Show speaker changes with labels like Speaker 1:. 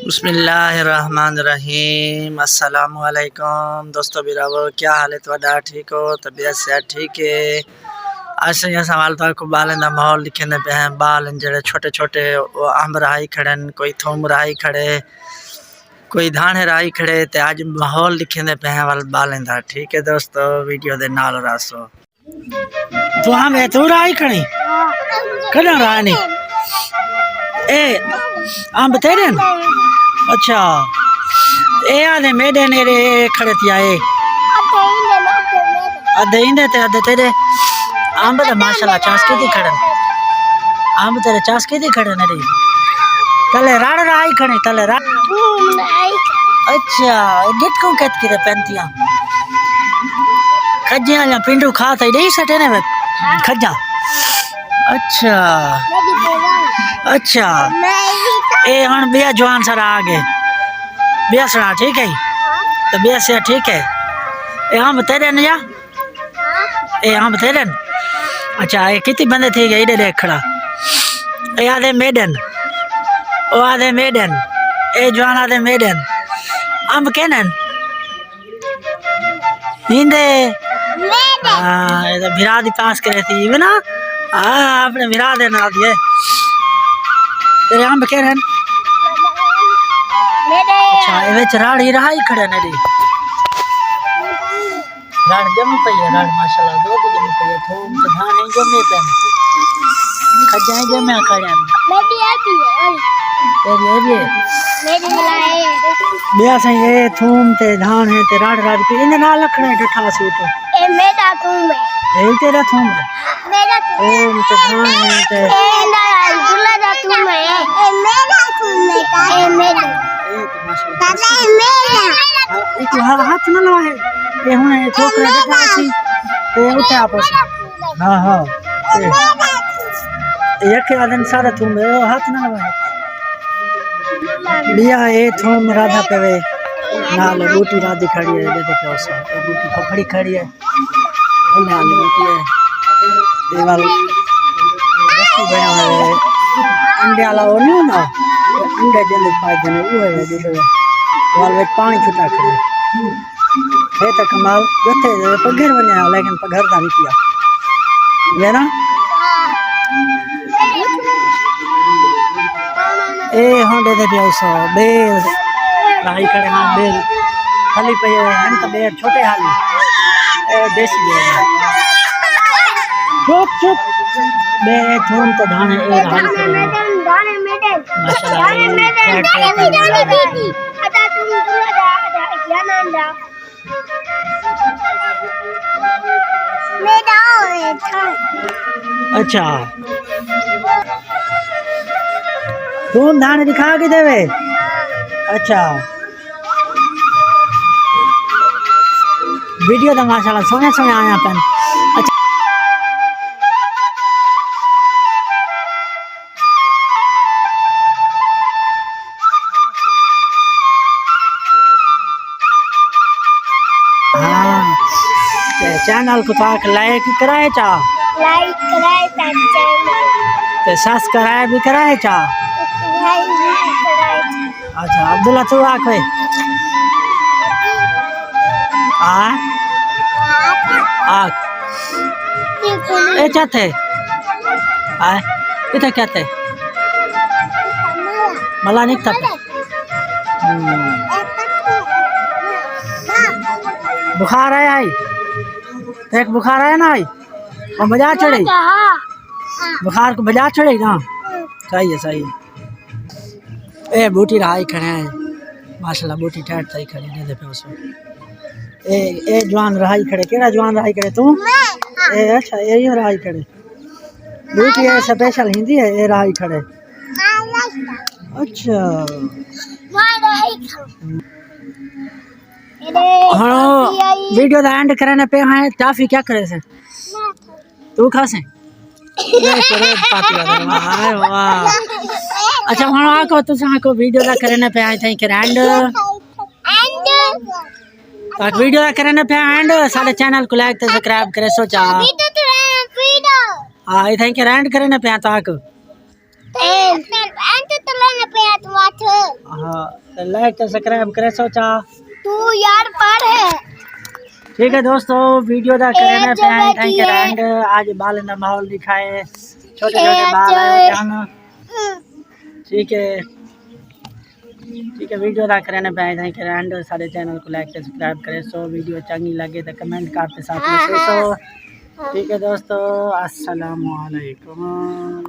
Speaker 1: बिस्मिल्लाहिर्रहमानिर्रहीम। अस्सलामुअलैकुम दोस्तों बिरावो, क्या हाल है तुहाडा? ठीक हो? तबीयत सेहत ठीक है? आज से सवाल तो को बालन का माहौल लिखे पे हैं। बाल जड़े छोटे छोटे अंब राही खड़े, कोई थूम राही खड़े, कोई धाने राही खड़े। ते आज माहौल लिखे पे हैं वाल बालन का। ठीक है दोस्तों, वीडियो दे नाल रासो। तू हम तू राही खड़ी कड़ा रानी ए अंब तेरे न? अच्छा ए आधे मेरे नेरे खड़े थिया ए अधे इंदे ते अधे तेरे। अंब तो माशाल्लाह चासकी थी खड़न, अंब तेरे चासकी थी खड़न रे। तले राड़ राई खड़े तले राड़। अच्छा गिट को कत की पेंतिया खज्जियां या पिंडू खा थे नहीं सटे ने खज्जा। अच्छा अच्छा ए हन बिया जवान सारा आगे बिया सना ठीक है तो बिया से ठीक है। ए हम तेरे न जा ए हम तेरे न। अच्छा ये कितनी बंदे थे गए इधर खड़ा ए आधे मेडन ओ आधे मेडन ए जवान आधे मेडन हम केनन नींदे हां ये तो भिरा दी पास करे थी ना। हां अपने भिरा दे ना दिए तेरे हम केनन। अच्छा ये विच राड़ ही रहा ही खड़े ने दी राड़ जम पई है। राड़ माशाल्लाह दो भी जम पई है। थोम तो धान है जमे पे खजा जमे खड़े मेडी आती है तेरी ये मेडी मिलाए बिया से ये थोम ते धान है ते राड़ राड़ के इन ना लखड़े ठठा से तो ए मेरा थोम है ए तेरा थोम है मेरा थोम तो धान है ते ए ना दुल्ला दा थोम है ए मेरा थोम है ए मेरा दादा मेरा एक हाथ न लवाए ये हुने छोकरा देखा सी ते उठे आपस। हां हां एक आदन सारा थूम हाथ न लवाए बिया ए थूम राधा पेवे नाल बूटी राधी खड़ी है दे पे उस बूटी खड़ी खड़ी है उन्हें आली बूटी है देवाल रस्सी बना है अंडे वाला वो नहीं ना अंडे जल्दी पाए जने वो है दे वाल में पानी छुटा खड़े है तो कमाल गथे पघर बने लेकिन पघर दा नहीं किया ये ना ए होंडे दे पे उस बेल राई करे ना बेल खाली पे हम तो बेल छोटे हाली ए देसी बेल चुप चुप बे थूम तो धाने ए हाल करे धाने मेडन माशाल्लाह धाने मेडन दीदी अदा तुम दूर जा ज्ञान आंदा मेडा अच्छा तुम धान दिखा के देवे। अच्छा वीडियो तो माशाल्लाह सोने सोने आया अपन। अच्छा हाँ चैनल को ताक लाइक कराए चा लाइक कराए ता चैनल ते सब्सक्राइब भी कराए चा। अच्छा अब्दुल्ला तू आ कोई आ ए चाहते आ इधर क्या थे मला नहीं था बुखार है आई एक बुखार है ना आई और बजा चढ़े बुखार को बजा चढ़े ना। सही है सही है ए बूटी रहा ही खड़े हैं माशाल्लाह बूटी टैट सही खड़े ने दे पे उस ए जवान रहा ही खड़े केड़ा जवान रहा ही खड़े तू ए अच्छा ए ही रहा ही खड़े बूटी है स्पेशल हिंदी है ए रहा ही खड़े। अच्छा हाँ वीडियो दा एंड करने पे हैं टाफी क्या करे से तू खा से अच्छा हम आको तो को वीडियो दा करने पे आए थे कि एंड तक वीडियो दा करने पे एंड सारे चैनल को लाइक ते सब्सक्राइब करे सोचा हां ये थे कि एंड करने पे तक हाँ लाइक तो सब्सक्राइब करे सोचा
Speaker 2: तू यार पढ़ है।
Speaker 1: ठीक है दोस्तों, वीडियो दा करने पे थैंक यू एंड आज बाल ना माहौल दिखाए, छोटे छोटे बाल है यहाँ। ठीक है वीडियो दा करने पे थैंक यू एंड सारे चैनल को लाइक सब्सक्राइब करें। सो वीडियो चंगी लगे तो कमेंट करते साथ में। ठीक है दोस्तों, अस्सलाम वालेकुम।